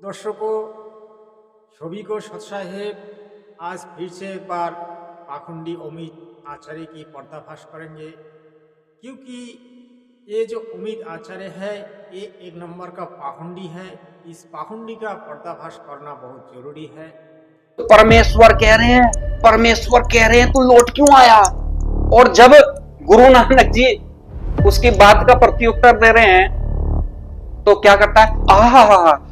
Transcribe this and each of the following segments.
दर्शकों सभी को सत साहेब आज फिर से एक बार पाखंडी अमित आचार्य की पर्दाफाश करेंगे, क्योंकि ये जो अमित आचार्य है ये एक नंबर का पाखंडी है। इस पाखंडी का पर्दाफाश करना बहुत जरूरी है। परमेश्वर कह रहे हैं तू लौट क्यों आया। और जब गुरु नानक जी उसकी बात का प्रत्युत्तर दे रहे हैं तो क्या करता है, आहा।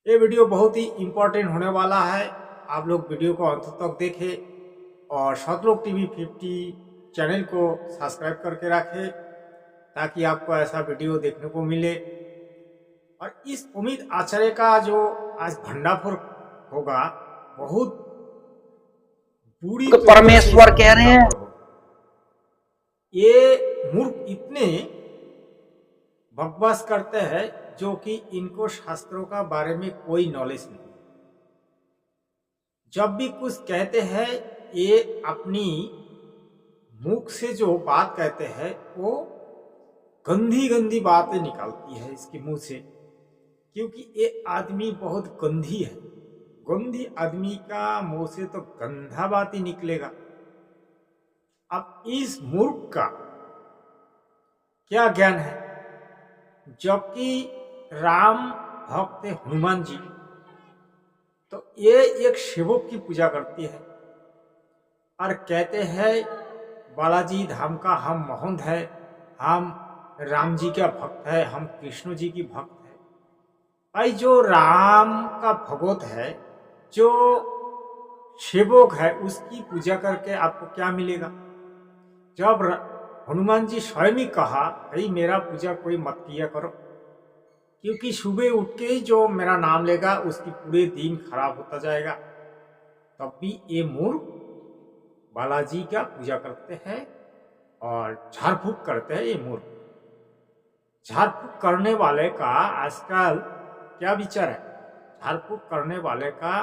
ये वीडियो बहुत ही इंपॉर्टेंट होने वाला है। आप लोग वीडियो को अंत तक देखें और सतलोक टीवी 50 चैनल को सब्सक्राइब करके रखें ताकि आपको ऐसा वीडियो देखने को मिले। और इस अमित आचार्य का जो आज भंडाफोड़ होगा बहुत बुरी। तो परमेश्वर कह रहे हैं, ये मूर्ख इतने बकवास करते हैं जो कि इनको शास्त्रों का बारे में कोई नॉलेज नहीं। जब भी कुछ कहते हैं ये अपनी मुख से जो बात कहते हैं वो गंदी गंदी बातें निकालती है इसके मुंह से, क्योंकि ये आदमी बहुत गंदी है। गंदी आदमी का मुंह से तो गंदा बात ही निकलेगा। अब इस मूर्ख का क्या ज्ञान है, जबकि राम भक्त हनुमान जी तो ये एक शिवक की पूजा करती है और कहते हैं बालाजी धाम का हम महंत है, हम राम जी का भक्त है, हम कृष्ण जी की भक्त है। भाई जो राम का भगवत है, जो शिवक है, उसकी पूजा करके आपको क्या मिलेगा। जब हनुमान जी स्वयं ही कहा भाई मेरा पूजा कोई मत किया करो, क्योंकि सुबह उठ के ही जो मेरा नाम लेगा उसकी पूरे दिन खराब होता जाएगा। तब भी ये मूर्ख बालाजी का पूजा करते हैं और झाड़ फूक करते हैं। ये मूर्ख झाड़ फूक करने वाले का आजकल क्या विचार है। झाड़ फूक करने वाले का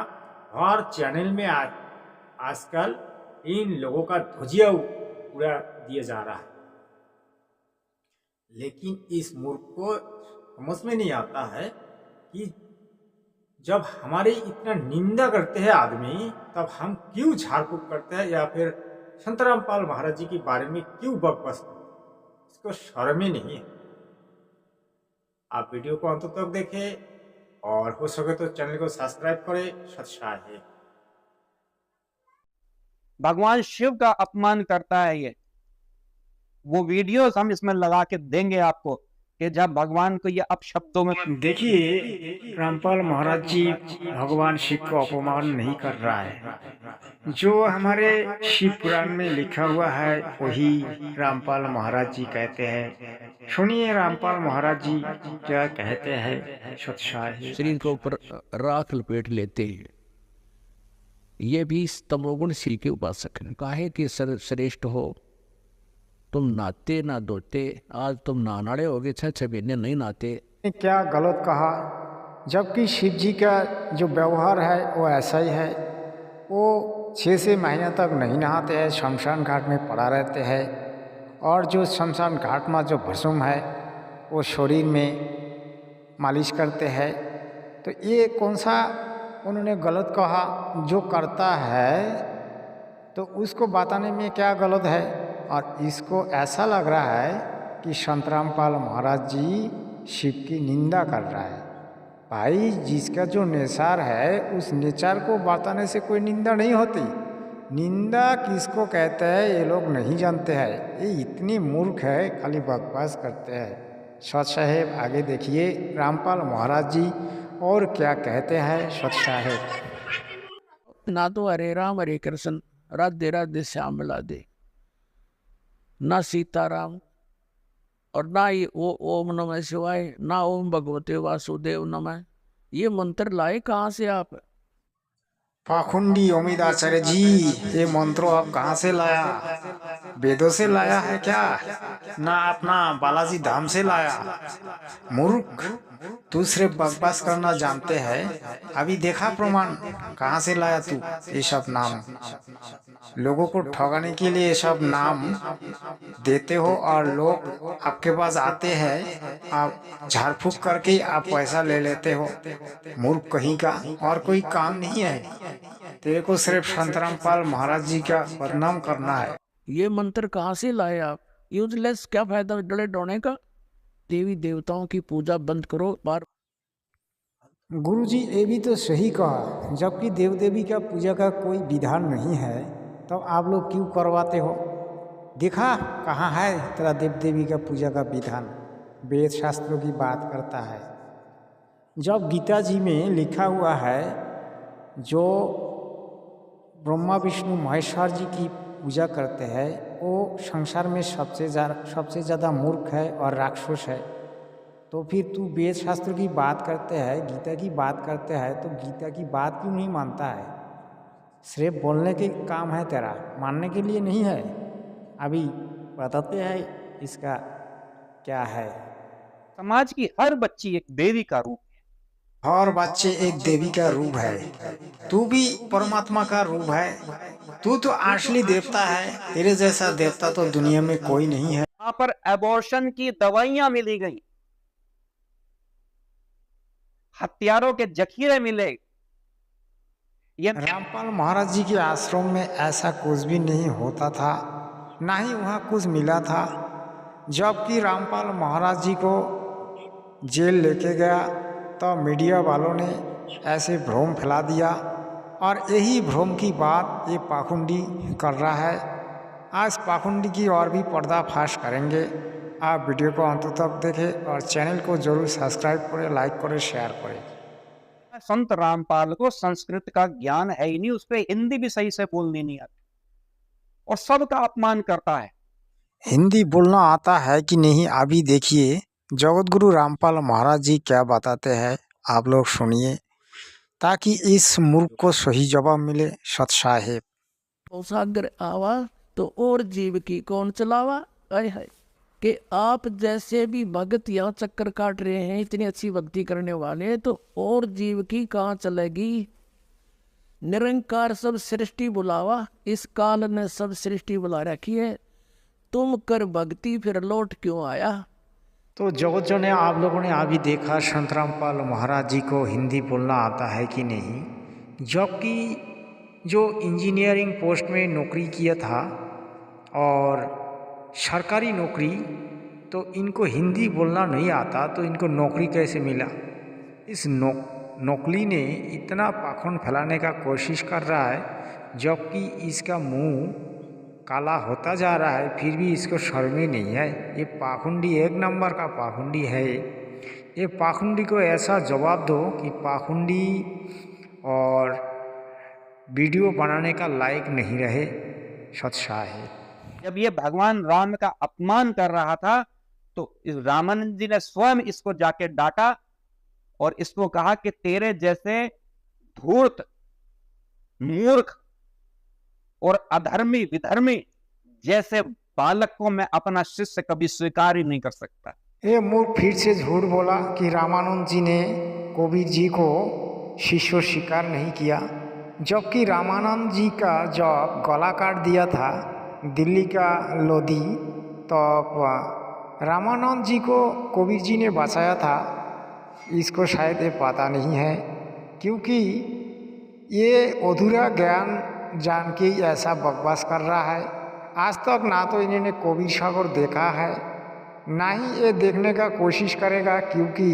हर चैनल में आजकल इन लोगों का ध्वजिया पूरा दिया जा रहा है। लेकिन इस मूर्ख को समझ में नहीं आता है कि जब हमारे इतना निंदा करते हैं आदमी, तब हम क्यों झाड़ फूक करते हैं या फिर संत रामपाल महाराज जी के बारे में क्यों बकवास करते हैं। इसको शर्म ही नहीं है। आप वीडियो को अंत तक देखें और हो सके तो चैनल को सब्सक्राइब करें। सत्साहे भगवान शिव का अपमान करता है ये। वो वीडियोस हम इसमें लगा के देंगे आपको कि जब भगवान को ये अपशब्दों में देखिए, रामपाल महाराज जी भगवान शिव को अपमान नहीं कर रहा है। जो हमारे शिव पुराण में लिखा हुआ है वही रामपाल महाराज जी कहते हैं। सुनिए रामपाल महाराज जी क्या कहते हैं। शरीर के ऊपर राख लपेट लेते हैं। ये भी तमोगुण शिव के उपासक हैं। काहे कि श्रेष्ठ हो, तुम नाते ना धोते, आज तुम नानाड़े हो गए, 6 महीने नहीं नाते। क्या गलत कहा, जबकि शिव जी का जो व्यवहार है वो ऐसा ही है। वो 6 महीने तक नहीं नहाते हैं, शमशान घाट में पड़ा रहते हैं। और जो शमशान घाट में जो भस्म है वो शरीर में मालिश करते हैं। तो ये कौन सा उन्होंने गलत कहा। जो करता है तो उसको बताने में क्या गलत है। और इसको ऐसा लग रहा है कि संत रामपाल महाराज जी शिव की निंदा कर रहा है। भाई जिसका जो नेचर है उस नेचर को बताने से कोई निंदा नहीं होती। निंदा किसको कहते हैं ये लोग नहीं जानते हैं। ये इतनी मूर्ख है, खाली बकवास करते हैं। सत साहेब आगे देखिए रामपाल महाराज जी और क्या कहते हैं। सत साहेब ना तो हरे राम हरे कृष्ण राधे राधे श्याम मिला दे, ना सीताराम और ना ये ओम नमः शिवाय, ना ओम भगवते वासुदेव नमः। ये मंत्र लाए कहाँ से आप। पाखंडी अमित आचार्य जी, ये मंत्र आप कहाँ से लाया। वेदों से लाया है क्या, ना अपना बालाजी धाम से लाया। मूर्ख। तू सिर्फ बकवास करना जानते हैं। अभी देखा प्रमाण, कहाँ से लाया तू ये सब नाम? लोगों को ठगाने के लिए ये सब नाम देते हो और लोग आपके पास आते हैं, आप झाड़ फूक करके आप पैसा ले लेते हो। मूर्ख कहीं का, और कोई काम नहीं है तेरे को, सिर्फ संत रामपाल महाराज जी का बदनाम करना है। ये मंत्र कहाँ से लाए आप? यूजलेस, क्या फायदा डले डोने का? देवी देवताओं की पूजा बंद करो। बार गुरु जी ये भी तो सही कहा, जबकि देव देवी का पूजा का कोई विधान नहीं है, तब तो आप लोग क्यों करवाते हो? देखा कहाँ है तेरा देव देवी का पूजा का विधान? वेद शास्त्रों की बात करता है, जब गीता जी में लिखा हुआ है जो ब्रह्मा विष्णु महेश्वर जी की पूजा करते हैं वो संसार में सबसे ज़्यादा मूर्ख है और राक्षस है। तो फिर तू वेद शास्त्र की बात करते हैं, गीता की बात करते हैं, तो गीता की बात क्यों नहीं मानता है? सिर्फ बोलने के काम है तेरा, मानने के लिए नहीं है। अभी बताते हैं इसका क्या है। समाज की हर बच्ची एक देवी का रूप है। और बच्चे एक देवी का रूप है, तू भी परमात्मा का रूप है। तू तो असली देवता है, तेरे जैसा देवता तो दुनिया में कोई नहीं है। वहां पर एबॉर्शन की दवाइयां मिली गई, हथियारों के जखीरे मिले। ये रामपाल महाराज जी के आश्रम में ऐसा कुछ भी नहीं होता था, ना ही वहाँ कुछ मिला था। जबकि रामपाल महाराज जी को जेल लेके गया तो मीडिया वालों ने ऐसे भ्रम फैला दिया, और यही भ्रम की बात ये पाखंडी कर रहा है। आज पाखंडी की और भी पर्दाफाश करेंगे। आप वीडियो को अंत तक देखें और चैनल को जरूर सब्सक्राइब करें, लाइक करें, शेयर करें। संत रामपाल को संस्कृत का ज्ञान है ही नहीं, उस पर हिंदी भी सही से बोलनी नहीं आती और सबका अपमान करता है। हिंदी बोलना आता है कि नहीं, अभी देखिए जगत गुरु रामपाल महाराज जी क्या बताते हैं, आप लोग सुनिए ताकि इस मूर्ख को सही जवाब मिले। सत साहेब सागर आवा तो और जीव की कौन चलावा? आय हाय कि आप जैसे भी भगत यहाँ चक्कर काट रहे हैं, इतनी अच्छी भक्ति करने वाले, तो और जीव की कहाँ चलेगी? निरंकार सब सृष्टि बुलावा, इस काल ने सब सृष्टि बुला रखी है। तुम कर भक्ति फिर लौट क्यों आया? तो जगत ने आप लोगों ने अभी देखा संत रामपाल महाराज जी को हिंदी बोलना आता है कि नहीं, जबकि जो इंजीनियरिंग पोस्ट में नौकरी किया था और सरकारी नौकरी, तो इनको हिंदी बोलना नहीं आता, तो इनको नौकरी कैसे मिला? इस नौकरी ने इतना पाखंड फैलाने का कोशिश कर रहा है, जबकि इसका मुंह काला होता जा रहा है, फिर भी इसको शर्म ही नहीं है। ये पाखंडी एक नंबर का पाखंडी है। ये पाखंडी को ऐसा जवाब दो कि पाखंडी और वीडियो बनाने का लायक नहीं रहे। सत्सा है। जब ये भगवान राम का अपमान कर रहा था तो इस रामानंद जी ने स्वयं इसको जाके डांटा और इसको कहा कि तेरे जैसे धूर्त, मूर्ख और अधर्मी विधर्मी जैसे बालक को मैं अपना शिष्य कभी स्वीकार ही नहीं कर सकता। ये मूर्ख फिर से झूठ बोला कि रामानंद जी ने कबीर जी को शिष्य स्वीकार नहीं किया, जबकि रामानंद जी का जब गला काट दिया था दिल्ली का लोधी, तो रामानंद जी को कबीर जी ने बचाया था। इसको शायद ये पता नहीं है, क्योंकि ये अधूरा ज्ञान जान के ही ऐसा बकवास कर रहा है। आज तक ना तो इन्होंने कबीर सागर देखा है, ना ही ये देखने का कोशिश करेगा, क्योंकि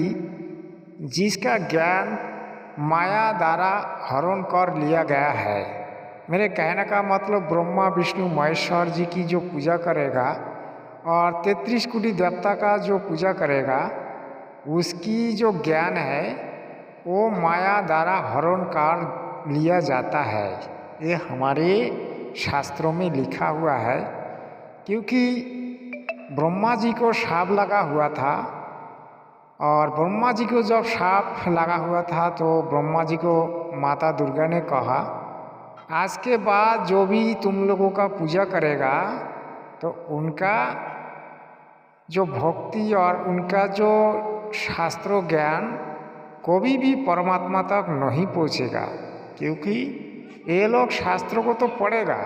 जिसका ज्ञान माया द्वारा हरण कर लिया गया है। मेरे कहने का मतलब ब्रह्मा विष्णु महेश्वर जी की जो पूजा करेगा और 33 कोटि देवता का जो पूजा करेगा, उसकी जो ज्ञान है वो माया द्वारा हरण कर लिया जाता है। ये हमारे शास्त्रों में लिखा हुआ है, क्योंकि ब्रह्मा जी को शाप लगा हुआ था, और ब्रह्मा जी को जब शाप लगा हुआ था तो ब्रह्मा जी को माता दुर्गा ने कहा, आज के बाद जो भी तुम लोगों का पूजा करेगा तो उनका जो भक्ति और उनका जो शास्त्रों ज्ञान कभी भी परमात्मा तक नहीं पहुंचेगा, क्योंकि ये लोग शास्त्रों को तो पढ़ेगा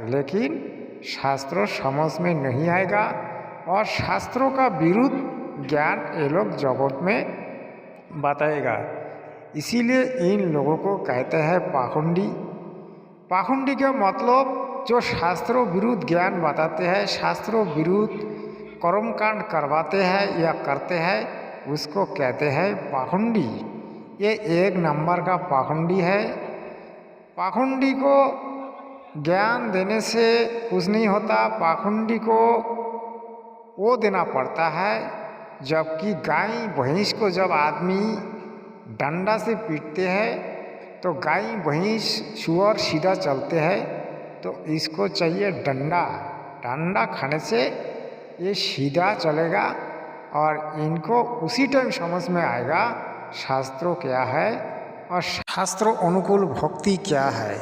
लेकिन शास्त्रों समझ में नहीं आएगा और शास्त्रों का विरुद्ध ज्ञान ये लोग जगत में बताएगा। इसीलिए इन लोगों को कहते हैं पाखंडी। पाखंडी का मतलब जो शास्त्रों विरुद्ध ज्ञान बताते हैं, शास्त्रों विरुद्ध कर्मकांड करवाते हैं या करते हैं, उसको कहते हैं पाखंडी। ये एक नंबर का पाखंडी है। पाखंडी को ज्ञान देने से कुछ नहीं होता। पाखंडी को वो देना पड़ता है जबकि गाय भैंस को जब आदमी डंडा से पीटते हैं तो गाय भैंस सुअर सीधा चलते हैं, तो इसको चाहिए डंडा। डंडा खाने से ये सीधा चलेगा और इनको उसी टाइम समझ में आएगा शास्त्रों क्या है और शास्त्रों अनुकूल भक्ति क्या है,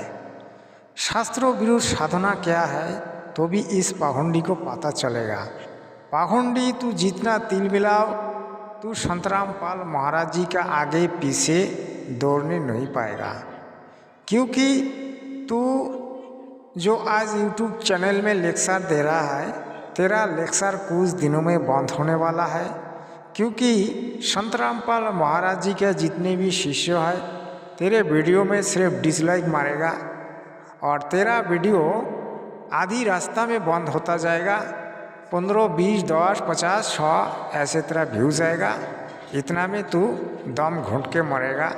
शास्त्रों विरुद्ध साधना क्या है, तो भी इस पाखंडी को पता चलेगा। पाखंडी तू जितना तिल मिलाओ, तू संतरामपाल महाराज जी का आगे पीछे दौड़ने नहीं पाएगा, क्योंकि तू जो आज यूट्यूब चैनल में लेक्चर दे रहा है, तेरा लेक्चर कुछ दिनों में बंद होने वाला है, क्योंकि संतरामपाल महाराज जी के जितने भी शिष्य हैं तेरे वीडियो में सिर्फ डिसलाइक मारेगा और तेरा वीडियो आधी रास्ता में बंद होता जाएगा। 15, 20, 10, 50, 100 ऐसे तेरा व्यूज आएगा। इतना में तू दम घुट के मरेगा।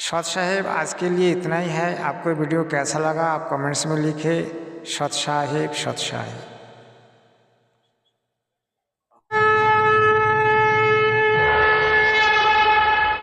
सत साहेब आज के लिए इतना ही है। आपको वीडियो कैसा लगा आप कमेंट्स में लिखे। सत साहेब, सत साहेब।